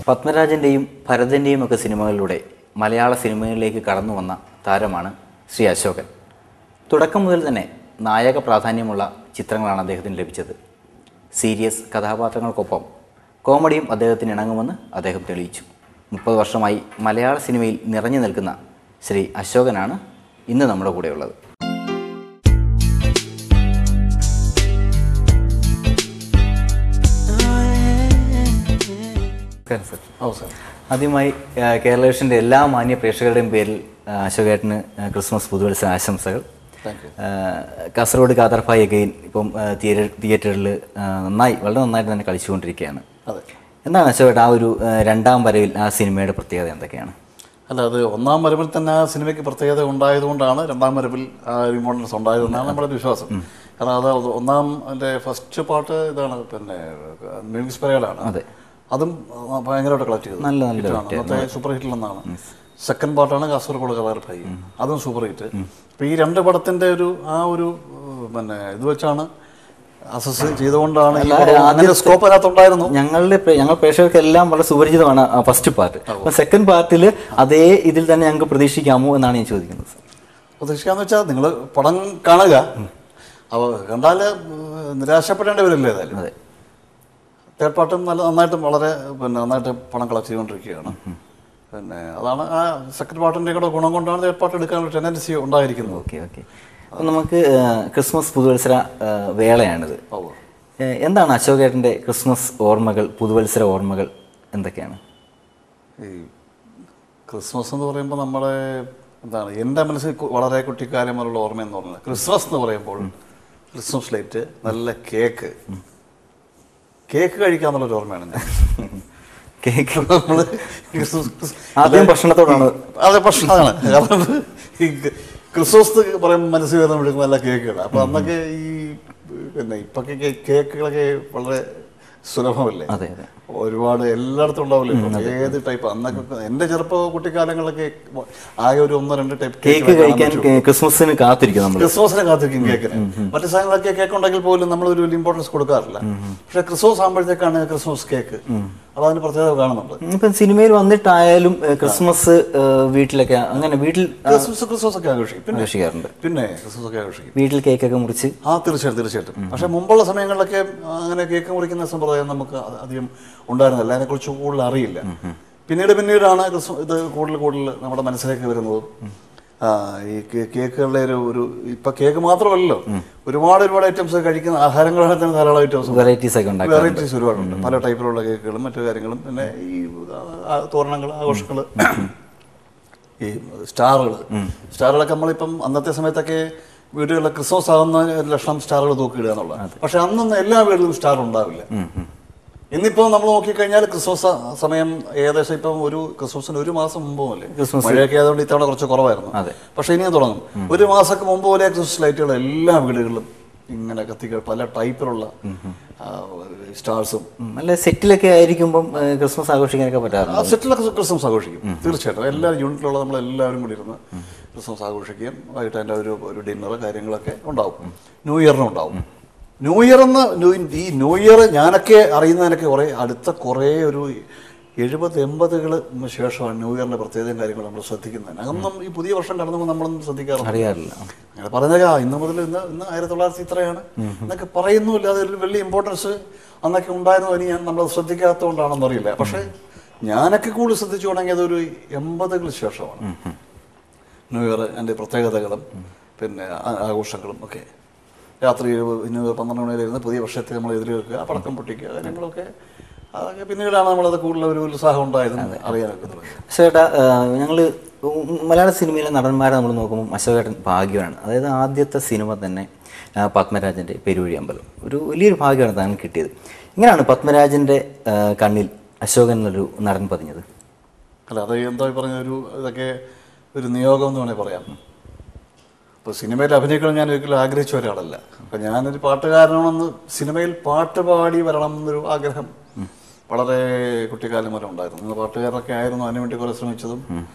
പത്മരാജൻ്റെയും ഭരതൻ്റെയും ഒക്കെ സിനിമകളിലൂടെ മലയാള സിനിമകളിലേക്ക് കടന്നു വന്ന താരമാണ് ശ്രീ അശോകൻ. തുടക്കം മുതൽ തന്നെ നായക പ്രാധാന്യമുള്ള ചിത്രങ്ങളാണ് അദ്ദേഹത്തിന് ലഭിച്ചത്. സീരിയസ് കഥാപാത്രങ്ങൾക്കൊപ്പം കോമഡിയും അദ്ദേഹത്തിന് ഇണങ്ങുമെന്ന് അദ്ദേഹം തെളിയിച്ചു. 30 വർഷമായി മലയാള സിനിമയിൽ നിറഞ്ഞു നിൽക്കുന്ന ശ്രീ അശോകനാണ് ഇന്ന് നമ്മുടെ കൂടെയുള്ളത്. ആദ്യമായി കേരള വിഷൻ്റെ എല്ലാ മാന്യ പ്രേക്ഷകരുടെയും പേരിൽ അശോകേട്ടന് ക്രിസ്മസ് പുതുവത്സര ആശംസകൾ. കാസർഗോഡ് കാതർഭായ് അഗെയിൻ ഇപ്പം തിയേറ്ററിൽ വളരെ നന്നായിട്ട് തന്നെ കളിച്ചുകൊണ്ടിരിക്കുകയാണ്. എന്താണ് അശോകേട്ട ആ ഒരു രണ്ടാം വരവിൽ ആ സിനിമയുടെ പ്രത്യേകത എന്തൊക്കെയാണ്? അല്ല, അത് ഒന്നാം വരവിൽ തന്നെ ആ സിനിമയ്ക്ക് പ്രത്യേകത ഉണ്ടായതുകൊണ്ടാണ് രണ്ടാം വരവിൽ ആ ഒരു ഇമ്പോർട്ടൻസ് ഉണ്ടായതെന്നാണ് നമ്മുടെ വിശ്വാസം. കാരണം അത് ഒന്നാം എൻ്റെ ഫസ്റ്റ് പാട്ട് ഇതാണ്, പിന്നെ മ്യൂസിക് പരേഡാണ്. അതെ, അതും ഭയങ്കരമായിട്ട് കളക്ട് ചെയ്തത് അന്നത്തെ സൂപ്പർ ഹിറ്റിൽ ഒന്നാണ്. സെക്കൻഡ് പാർട്ടാണ് കാസർഗോഡ് കാതർഭായ്, അതും സൂപ്പർ ഹിറ്റ്. അപ്പം ഈ രണ്ട് പടത്തിൻ്റെ ഒരു പിന്നെ ഇത് വെച്ചാണ് അസസ് ചെയ്തുകൊണ്ടാണ് സ്കോപ്പ് അതിനകത്തുണ്ടായിരുന്നു. ഞങ്ങൾ പ്രേക്ഷകർക്കെല്ലാം വളരെ സുപരിചിതമാണ് ഫസ്റ്റ് പാർട്ട്. അപ്പം സെക്കൻഡ് പാർട്ടിൽ അതേ ഇതിൽ തന്നെ ഞങ്ങൾക്ക് പ്രതീക്ഷിക്കാമോ എന്നാണ് ഞാൻ ചോദിക്കുന്നത്. പ്രതീക്ഷിക്കാന്ന് വെച്ചാൽ നിങ്ങൾ പടം കാണുക, അപ്പോൾ കണ്ടാൽ നിരാശപ്പെടേണ്ടി വരില്ല. ഏതായാലും തേർഡ് പാർട്ടും നന്നായിട്ടും വളരെ നന്നായിട്ട് പണം കളക്ട് ചെയ്തുകൊണ്ടിരിക്കുകയാണ്. പിന്നെ അതാണ് ആ സെക്കൻഡ് പാർട്ടിൻ്റെ കൂടെ ഗുണം കൊണ്ടാണ് തേർഡ് പാർട്ട് എടുക്കാനുള്ള ടെൻഡൻസി ഉണ്ടായിരിക്കുന്നത്. ഓക്കെ. അപ്പം നമുക്ക് ക്രിസ്മസ് പുതുവത്സര വേളയാണിത്. എന്താണ് അശോകേട്ടൻ്റെ ക്രിസ്മസ് ഓർമ്മകൾ, പുതുവത്സര ഓർമ്മകൾ എന്തൊക്കെയാണ്? ഈ ക്രിസ്മസ് എന്ന് പറയുമ്പോൾ നമ്മുടെ എന്താണ് എൻ്റെ മനസ്സിൽ വളരെ കുട്ടിക്കാലം പോലുള്ള ഓർമ്മ എന്ന് പറയുന്നത്, ക്രിസ്മസ് എന്ന് പറയുമ്പോൾ ക്രിസ്മസ് ലൈറ്റ്, നല്ല കേക്ക് കഴിക്കാന്നുള്ളൊരു ഓർമ്മയാണ്. കേക്ക് നമ്മൾ ആദ്യം ഭക്ഷണത്തോടാണ്. അതെ, ഭക്ഷണമാണ്. കാരണം ഈ ക്രിസ്മസ് പറയുമ്പോൾ മനസ്സിൽ വരുന്ന നല്ല കേക്കുകൾ. അപ്പോൾ അന്നൊക്കെ ഈ ഇപ്പൊക്കെ കേക്കുകളൊക്കെ വളരെ സുലഭമല്ലേ? ഒരുപാട് എല്ലായിടത്തും ഉണ്ടാവില്ല. ഏത് ടൈപ്പ് അന്നൊക്കെ എൻ്റെ ചെറുപ്പ കുട്ടിക്കാലങ്ങളിലൊക്കെ ആകെ ഒരു 1-2 ടൈപ്പ് കേക്ക് കഴിക്കാൻ ക്രിസ്മസിന് കാത്തിരിക്കും കേക്കിന്. മറ്റു സാധനങ്ങളൊക്കെ കേക്ക് ഉണ്ടെങ്കിൽ പോലും നമ്മൾ ഒരു വലിയ ഇമ്പോർട്ടൻസ് കൊടുക്കാറില്ല. പക്ഷെ ക്രിസ്മസ് ആകുമ്പോഴത്തേക്കാണ് ക്രിസ്മസ് കേക്ക്, അപ്പോൾ അതിന് പ്രത്യേകത കാണുന്നുണ്ട്. ഇപ്പം സിനിമയിൽ വന്നിട്ടായാലും ക്രിസ്മസ് വീട്ടിലൊക്കെ അങ്ങനെ ക്രിസ്മസ് ഒക്കെ ആഘോഷിക്കാറുണ്ട്. പിന്നെ ക്രിസ്മസ് ഒക്കെ ആഘോഷിക്കും, വീട്ടിൽ കേക്കൊക്കെ മുറിച്ച്. തീർച്ചയായിട്ടും. പക്ഷെ മുമ്പുള്ള സമയങ്ങളിലൊക്കെ അങ്ങനെ കേക്ക് മുറിക്കുന്ന സമ്പ്രദായം നമുക്ക് അധികം ഉണ്ടായിരുന്നില്ല. അതിനെക്കുറിച്ച് കൂടുതൽ അറിയില്ല. പിന്നീടാണ് ഇത് കൂടുതൽ നമ്മുടെ മനസ്സിലേക്ക് വരുന്നത്. ഈ കേക്കുകളുടെ ഒരു ഇപ്പൊ കേക്ക് മാത്രമല്ലല്ലോ, ഒരുപാട് ഐറ്റംസ് കഴിക്കുന്ന ആഹാരങ്ങളാണ് തന്നെ ധാരാളം ഐറ്റംസ്, വെറൈറ്റീസ് ഒരുപാടുണ്ട്. പല ടൈപ്പിലുള്ള കേക്കുകളും മറ്റു കാര്യങ്ങളും. പിന്നെ ഈ തോരണങ്ങൾ, ആഘോഷങ്ങൾ, ഈ സ്റ്റാറുകളൊക്കെ നമ്മളിപ്പം അന്നത്തെ സമയത്തൊക്കെ വീടുകളിലെ ക്രിസ്മസ് ആകുന്ന ലക്ഷണം സ്റ്റാറുകൾ തൂക്കിയിടുക എന്നുള്ളത്. പക്ഷെ അന്നൊന്നും എല്ലാ വീടുകളിലും സ്റ്റാർ ഉണ്ടാവില്ല. ഇന്നിപ്പോൾ നമ്മൾ നോക്കിക്കഴിഞ്ഞാൽ ക്രിസ്മസ് സമയം ഏകദേശം ഇപ്പം ഒരു ക്രിസ്മസിന് 1 മാസം മുമ്പ് പോലെ, മഴയൊക്കെ ആയതുകൊണ്ട് ഇത്തവണ കുറച്ച് കുറവായിരുന്നു. പക്ഷെ ഇനിയും തുടങ്ങും. 1 മാസമൊക്കെ മുമ്പ് പോലെ ക്രിസ്മസ് ലൈറ്റുകൾ എല്ലാ വീടുകളിലും ഇങ്ങനെ കത്തിക്കുക, പല ടൈപ്പിലുള്ള സ്റ്റാർസും. നല്ല സെറ്റിലൊക്കെ ആയിരിക്കുമ്പം ക്രിസ്മസ് ആഘോഷിക്കാനൊക്കെ പറ്റാറുണ്ട്. സെറ്റിലൊക്കെ ക്രിസ്മസ് ആഘോഷിക്കും തീർച്ചയായിട്ടും. എല്ലാ യൂണിറ്റിലുള്ള നമ്മളെല്ലാവരും കൂടി ഇരുന്ന് ക്രിസ്മസ് ആഘോഷിക്കുകയും വൈകിട്ട് അതിൻ്റെ ഒരു ഡിന്നർ കാര്യങ്ങളൊക്കെ ഉണ്ടാവും. ന്യൂ ഇയറിനും ഉണ്ടാവും. ഈ ന്യൂ ഇയർ ഞാനൊക്കെ അറിയുന്നതിനൊക്കെ അടുത്ത കുറേ ഒരു 70-80 ശേഷമാണ് ന്യൂ ഇയറിൻ്റെ പ്രത്യേകതയും കാര്യങ്ങളും നമ്മൾ ശ്രദ്ധിക്കുന്നത്. അതൊന്നും ഈ പുതിയ വർഷം കടന്നുമ്പോൾ നമ്മളൊന്നും അറിയാറില്ല. അങ്ങനെ പറഞ്ഞാൽ ഇന്ന് മുതൽ ഇന്ന് 1900 ഇത്രയാണ് എന്നൊക്കെ പറയുന്നുമില്ല. അതൊരു വലിയ ഇമ്പോർട്ടൻസ് അന്നൊക്കെ ഉണ്ടായിരുന്നു. ഇനി നമ്മൾ ശ്രദ്ധിക്കാത്തതുകൊണ്ടാണെന്നറിയില്ല. പക്ഷേ ഞാനൊക്കെ കൂടുതൽ ശ്രദ്ധിച്ചു തുടങ്ങിയത് ഒരു 80 ശേഷമാണ് ന്യൂ ഇയർ, എൻ്റെ പ്രത്യേകതകളും പിന്നെ ആഘോഷങ്ങളും ഒക്കെ. രാത്രി 12 മണി വരെ ഇരുന്ന് പുതിയ വർഷത്തെ നമ്മൾ എതിരേൽക്കുക, പടക്കം പൊട്ടിക്കുക, കാര്യങ്ങളൊക്കെ. അതൊക്കെ പിന്നീടാണ് നമ്മളത് കൂടുതൽ ഒരു ഉത്സാഹം ഉണ്ടായതെന്ന് അറിയാനൊക്കെ തുടങ്ങി. അശോകേട്ടാ, ഞങ്ങൾ മലയാള സിനിമയിലെ നടന്മാരെ നമ്മൾ നോക്കുമ്പോൾ അശോകേട്ടൻ ഭാഗ്യമാണ്. അതായത് ആദ്യത്തെ സിനിമ തന്നെ പത്മരാജൻ്റെ പെരുവഴി അമ്പലം ഒരു വലിയൊരു ഭാഗ്യമാണ് താൻ കിട്ടിയത്. ഇങ്ങനെയാണ് പത്മരാജൻ്റെ കണ്ണിൽ അശോകൻ എന്നൊരു നടൻ പതിഞ്ഞത്? അല്ല, അത് എന്താ പറഞ്ഞ ഇതൊക്കെ ഒരു നിയോഗം എന്ന് വേണമെങ്കിൽ പറയാം. ഇപ്പോൾ സിനിമയിൽ അഭിനയിക്കണം ഞാൻ ഒരിക്കലും ആഗ്രഹിച്ച ഒരാളല്ല. അപ്പം ഞാനൊരു പാട്ടുകാരനാണെന്ന് സിനിമയിൽ പാട്ട് പാടി വരണം എന്നൊരു ആഗ്രഹം വളരെ കുട്ടിക്കാലം വരെ ഉണ്ടായിരുന്നു. പാട്ടുകാരനൊക്കെ ആയിരുന്നു, അതിനുവേണ്ടി കുറെ ശ്രമിച്ചതും.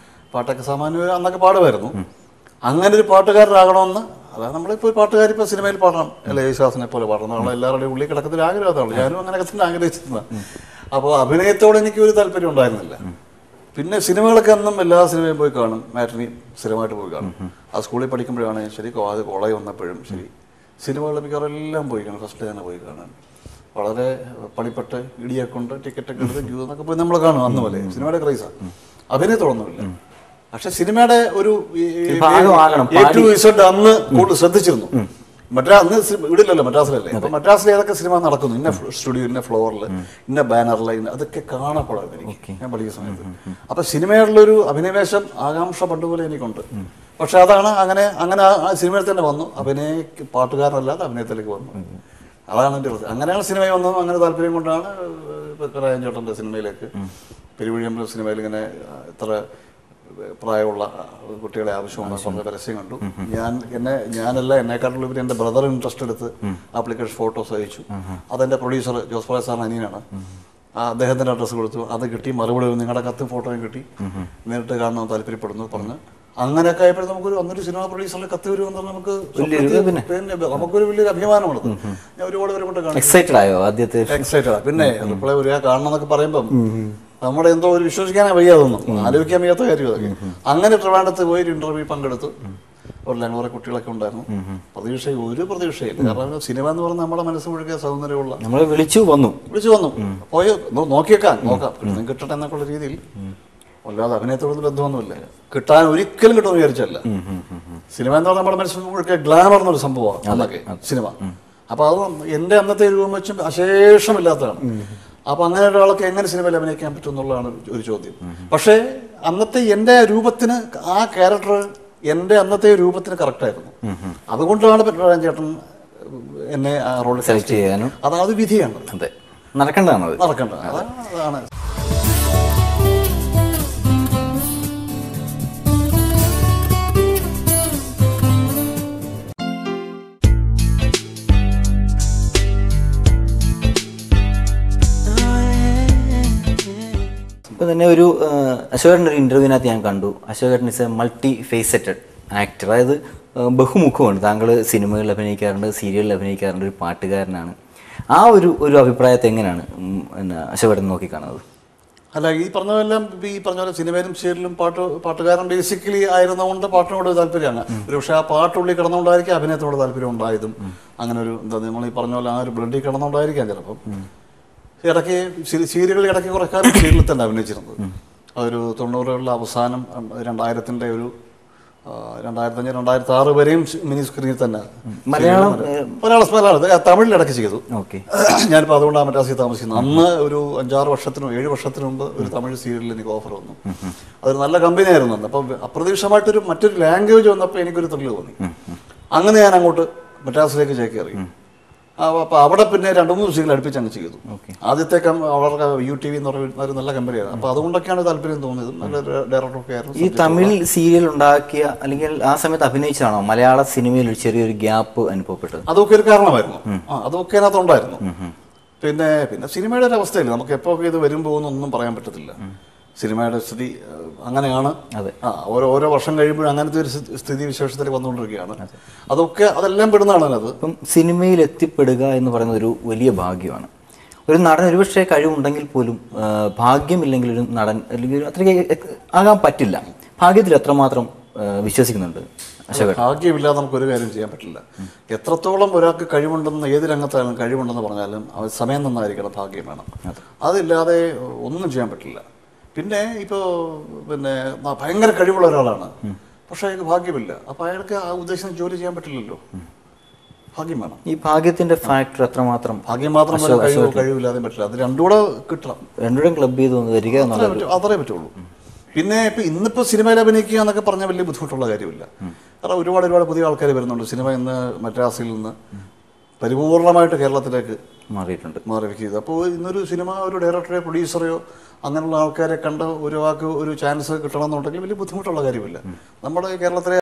പാട്ടൊക്കെ സാമാന്യം അന്നൊക്കെ പാടുമായിരുന്നു. അങ്ങനെ ഒരു പാട്ടുകാരനാകണമെന്ന്, അതായത് നമ്മളിപ്പോൾ പാട്ടുകാരിപ്പോൾ സിനിമയിൽ പാടണം, അല്ലെ യേശുദാസിനെ പോലെ പാടണം, നമ്മളെല്ലാവരുടെയും ഉള്ളിൽ കിടക്കുന്ന ആഗ്രഹം അതാണ്. ഞാനും അങ്ങനെയൊക്കെ തന്നെ ആഗ്രഹിച്ചിരുന്നത്. അപ്പോൾ അഭിനയത്തോട് എനിക്ക് ഒരു താല്പര്യം ഉണ്ടായിരുന്നില്ല. പിന്നെ സിനിമകളൊക്കെ അന്നും എല്ലാ സിനിമയും പോയി കാണും, മാറ്റിനി സ്ഥിരമായിട്ട് പോയി കാണും. ആ സ്കൂളിൽ പഠിക്കുമ്പോഴാണ് ശരി, അത് കോളേജ് വന്നപ്പോഴും ശരി, സിനിമകൾ മിക്കവാറും എല്ലാം പോയി കാണും. ഫസ്റ്റ് തന്നെ പോയി കാണാൻ വളരെ പണിപ്പെട്ട് ഇടിയൊക്കെ കൊണ്ട് ടിക്കറ്റൊക്കെ എടുത്ത് ക്യൂ എന്നൊക്കെ പോയി നമ്മൾ കാണും. അന്ന് പോലെ സിനിമയുടെ ക്രൈസാണ്, അഭിനയത്തോടൊന്നുമില്ല. പക്ഷെ സിനിമയുടെ ഒരു അന്ന് കൂടുതൽ ശ്രദ്ധിച്ചിരുന്നു. അന്ന് ഇവിടില്ലല്ലോ, മദ്രാസിലല്ലേ. അപ്പൊ മദ്രാസിൽ ഏതൊക്കെ സിനിമ നടക്കുന്നു, ഇന്ന സ്റ്റുഡിയോ, ഇന്ന ഫ്ലോറിൽ, ഇന്ന ബാനറിൽ, അതൊക്കെ കാണപ്പെടാം എനിക്ക് ഞാൻ പഠിക്കുന്ന സമയത്ത്. അപ്പൊ സിനിമയോടുള്ളൊരു അഭിനിവേശം, ആകാംക്ഷ പണ്ടുപോലെ എനിക്കുണ്ട്. പക്ഷെ അതാണ് അങ്ങനെ ആ സിനിമയിൽ തന്നെ വന്നു. പാട്ടുകാരനല്ലാതെ അഭിനയത്തിലേക്ക് വന്നു. അതാണ് എൻ്റെ പ്രശ്നം. അങ്ങനെയാണ് സിനിമയിൽ വന്നത്. അങ്ങനെ താല്പര്യം കൊണ്ടാണ് രാജൻ ചേട്ടൻ്റെ സിനിമയിലേക്ക്, പെരുവഴിയമ്പലം സിനിമയിൽ ഇങ്ങനെ ഇത്ര പ്രായമുള്ള കുട്ടികളെ ആവശ്യമുള്ള കുറേ പരസ്യം കണ്ടു. എന്നെക്കാട്ടുള്ള എൻ്റെ ബ്രദർ ഇൻട്രസ്റ്റ് എടുത്ത് ആപ്ലിക്കേഷൻ ഫോട്ടോസ് അയച്ചു. അതെൻ്റെ പ്രൊഡ്യൂസർ ജോസ് പ്രകാശ് സാറിന് അനിയനാണ്. അദ്ദേഹത്തിൻ്റെ അഡ്രസ്സ് കൊടുത്തു. അത് കിട്ടി, മറുപടി നിങ്ങളുടെ കത്തും ഫോട്ടോയും കിട്ടി, നേരിട്ട് കാണാൻ താല്പര്യപ്പെടുന്നു പറഞ്ഞ്. അങ്ങനെയൊക്കെ ആയപ്പോഴും നമുക്കൊരു ഒന്നൊരു സിനിമ പ്രൊഡ്യൂസറിൽ കത്ത് വരുമെന്ന് പറഞ്ഞാൽ നമുക്കൊരു വലിയൊരു അഭിമാനമാണ്. ഞാൻ ഒരുപാട് പേരെ കൊണ്ട് കാണും. എക്സൈറ്റഡ്. പിന്നെ റിപ്ലൈ വരിക, കാണണം എന്നൊക്കെ പറയുമ്പം നമ്മുടെ എന്തോ ഒരു വിശ്വസിക്കാനേ വയ്യാതൊന്നും, ആലോചിക്കാൻ വയ്യാത്ത കാര്യം അതൊക്കെ. അങ്ങനെ ട്രിവാൻഡ്രത്ത് പോയി ഒരു ഇന്റർവ്യൂ പങ്കെടുത്തു. കുറെ കുട്ടികളൊക്കെ ഉണ്ടായിരുന്നു. ഒരു പ്രതീക്ഷയില്ല. കാരണം സിനിമ എന്ന് പറഞ്ഞാൽ നമ്മുടെ മനസ്സ് മുഴുകിയ സൗന്ദര്യമുള്ള, നമ്മളെ വിളിച്ചു വന്നു പോയി നോക്കാം കിട്ടട്ടെ എന്നൊക്കെയുള്ള രീതിയിൽ. അല്ലാതെ അഭിനയത്തോടൊന്നും ബന്ധമൊന്നുമില്ല. ഒരിക്കലും കിട്ടുമെന്ന് വിചാരിച്ചല്ല. സിനിമ എന്ന് പറഞ്ഞാൽ നമ്മുടെ മനസ്സിൽ മുഴുകിയ ഗ്ലാമർ എന്നൊരു സംഭവമാണ് അന്നൊക്കെ സിനിമ. അപ്പൊ അത് എൻ്റെ അന്നത്തെ രൂപം വെച്ചും അശേഷമില്ലാത്തതാണ്. അപ്പൊ അങ്ങനെ ഒരാൾക്ക് എങ്ങനെ സിനിമയിൽ അഭിനയിക്കാൻ പറ്റും എന്നുള്ളതാണ് ഒരു ചോദ്യം. പക്ഷേ അന്നത്തെ എൻ്റെ രൂപത്തിന്, ആ ക്യാരക്ടർ എൻ്റെ അന്നത്തെ രൂപത്തിന് കറക്റ്റായിരുന്നു. അതുകൊണ്ടാണ് രാജൻ ചേട്ടൻ എന്നെ ആ റോളിൽ സെലക്ട് ചെയ്യാനും. അത് വിധിയാണ്, നടക്കേണ്ടതാണ്. അതാണ്. ഇപ്പോൾ തന്നെ ഒരു അശോകേട്ടൻ്റെ ഒരു ഇൻ്റർവ്യൂവിനകത്ത് ഞാൻ കണ്ടു, അശോകേട്ടൻ is a multi faceted actor. അതായത് ബഹുമുഖമാണ്. താങ്കൾ സിനിമകളിൽ അഭിനയിക്കാറുണ്ട്, സീരിയലിൽ അഭിനയിക്കാറുണ്ട്, ഒരു പാട്ടുകാരനാണ്. ആ ഒരു അഭിപ്രായത്തെ എങ്ങനെയാണ് അശോകേട്ടൻ നോക്കിക്കാണുന്നത്? അല്ല, ഈ പറഞ്ഞതെല്ലാം ഈ പറഞ്ഞ പോലെ സിനിമയിലും സീരിയലിലും പാട്ടുകാരൻ ബേസിക്കലി ആയിരുന്നതുകൊണ്ട് പാട്ടിനോട് താല്പര്യമാണ്. ഒരു പക്ഷേ ആ പാട്ടുള്ളിൽ കിടന്നുകൊണ്ടായിരിക്കും അഭിനയത്തോട് താല്പര്യം ഉണ്ടായതും. അങ്ങനെ ഒരു നമ്മൾ ഈ പറഞ്ഞ പോലെ ആ ഒരു ബ്ലഡിൽ കിടന്നുകൊണ്ടായിരിക്കാം ചിലപ്പം. ഇടയ്ക്ക് സീരിയലുകൾ ഇടയ്ക്ക് കുറേ കാലം സീരിയലിൽ തന്നെ അഭിനയിച്ചിരുന്നത്. അതൊരു 90കളുടെ അവസാനം 2000-ന്റെ ഒരു 2005-2006 വരെയും മിനി സ്ക്രീനിൽ തന്നെ. മലയാളം തമിഴിൽ ഇടയ്ക്ക് ചെയ്തു. ഞാനിപ്പോൾ അതുകൊണ്ടാണ് മദ്രാസിൽ താമസിക്കുന്നത്. അന്ന് ഒരു 5-6 വർഷത്തിനോ 7 വർഷത്തിനു മുമ്പ് ഒരു തമിഴ് സീരിയലിൽ എനിക്ക് ഓഫർ വന്നു. അതൊരു നല്ല കമ്പനി ആയിരുന്നു അന്ന്. അപ്പം അപ്രതീക്ഷിതമായിട്ടൊരു മറ്റൊരു ലാംഗ്വേജ് വന്നപ്പോൾ എനിക്കൊരു ത്രില്ല് തോന്നി. അങ്ങനെ ഞാൻ അങ്ങോട്ട് മദ്രാസിലേക്ക് ചേക്കേറി. അപ്പോൾ അവിടെ പിന്നെ 2-3 സീരിയൽ അടുപ്പിച്ച് അങ്ങ് ചെയ്തു. ആദ്യത്തെ അവരുടെ UTV എന്ന് പറയുന്ന ഒരു നല്ല കമ്പനിയാണ്. അപ്പോൾ അതുകൊണ്ടൊക്കെയാണ് താല്പര്യം തോന്നിയത്. നല്ല ഡയറക്ടറൊക്കെ ആയിരുന്നു. ഈ തമിഴ് സീരിയൽ ഉണ്ടാക്കിയ അല്ലെങ്കിൽ ആ സമയത്ത് അഭിനയിച്ചാണോ മലയാള സിനിമയിൽ ഒരു ചെറിയൊരു ഗ്യാപ്പ് അനുഭവപ്പെട്ടത്? അതൊക്കെ ഒരു കാരണമായിരുന്നു. അതൊക്കെ അതിനകത്തുണ്ടായിരുന്നു. പിന്നെ സിനിമയുടെ ഒരു അവസ്ഥയില്ല. നമുക്ക് എപ്പോൾ ഇത് വരും പോകുന്നൊന്നും പറയാൻ പറ്റത്തില്ല. സിനിമയുടെ സ്ഥിതി അങ്ങനെയാണ്. ഓരോ വർഷം കഴിയുമ്പോഴും അങ്ങനത്തെ ഒരു സ്ഥിതി വിശേഷത്തിൽ വന്നുകൊണ്ടിരിക്കുകയാണ്. അതെല്ലാം പെടുന്നതാണ് അതിനകത്ത്. ഇപ്പം സിനിമയിൽ എത്തിപ്പെടുക എന്ന് പറയുന്നത് ഒരു വലിയ ഭാഗ്യമാണ്. ഒരു നടൻ ഒരുപക്ഷെ കഴിവുണ്ടെങ്കിൽ പോലും ഭാഗ്യമില്ലെങ്കിൽ ഒരു നടൻ അല്ലെങ്കിൽ അത്രയ്ക്ക് ആകാൻ പറ്റില്ല. ഭാഗ്യത്തിൽ എത്രമാത്രം വിശ്വസിക്കുന്നുണ്ട് അശോകൻ? ഭാഗ്യമില്ലാതെ നമുക്കൊരു കാര്യം ചെയ്യാൻ പറ്റില്ല. എത്രത്തോളം ഒരാൾക്ക് കഴിവുണ്ടെന്ന്, ഏത് രംഗത്തായാലും കഴിവുണ്ടെന്ന് പറഞ്ഞാലും സമയം നന്നായിരിക്കണം, ഭാഗ്യം വേണം. അതില്ലാതെ ഒന്നും ചെയ്യാൻ പറ്റില്ല. പിന്നെ ഇപ്പോൾ ഭയങ്കര കഴിവുള്ള ഒരാളാണ്, പക്ഷെ അയാൾക്ക് ഭാഗ്യമില്ല. അപ്പോൾ അയാൾക്ക് ആ ഉദ്ദേശിച്ച ജോലി ചെയ്യാൻ പറ്റില്ലല്ലോ. ഭാഗ്യം വേണം. ഈ ഭാഗ്യത്തിന്റെ ഫാക്ടർ എത്രമാത്രം? ഭാഗ്യം മാത്രം കഴിവില്ലാതെ പറ്റില്ല. അത് രണ്ടുകൂടെ കിട്ടണം. രണ്ടുകൂടെ ക്ലബ് ചെയ്ത് വരിക അത്രേ പറ്റുള്ളൂ. പിന്നെ ഇന്നിപ്പോൾ സിനിമയിൽ അഭിനയിക്കുക എന്നൊക്കെ പറഞ്ഞാൽ വലിയ ബുദ്ധിമുട്ടുള്ള കാര്യമില്ല. കാരണം ഒരുപാട് പുതിയ ആൾക്കാർ വരുന്നുണ്ട്. സിനിമ ഇന്ന് മദ്രാസിൽ നിന്ന് പരിപൂർണമായിട്ട് കേരളത്തിലേക്ക് മാറിയിരിക്കുന്നത്. അപ്പോൾ ഇന്നൊരു സിനിമ ഒരു ഡയറക്ടറെയോ പ്രൊഡ്യൂസറെയോ അങ്ങനെയുള്ള ആൾക്കാരെ കണ്ട് ഒരു ചാൻസ് കിട്ടണം എന്നുണ്ടെങ്കിൽ വലിയ ബുദ്ധിമുട്ടുള്ള കാര്യമില്ല. നമ്മുടെ കേരളത്തിലെ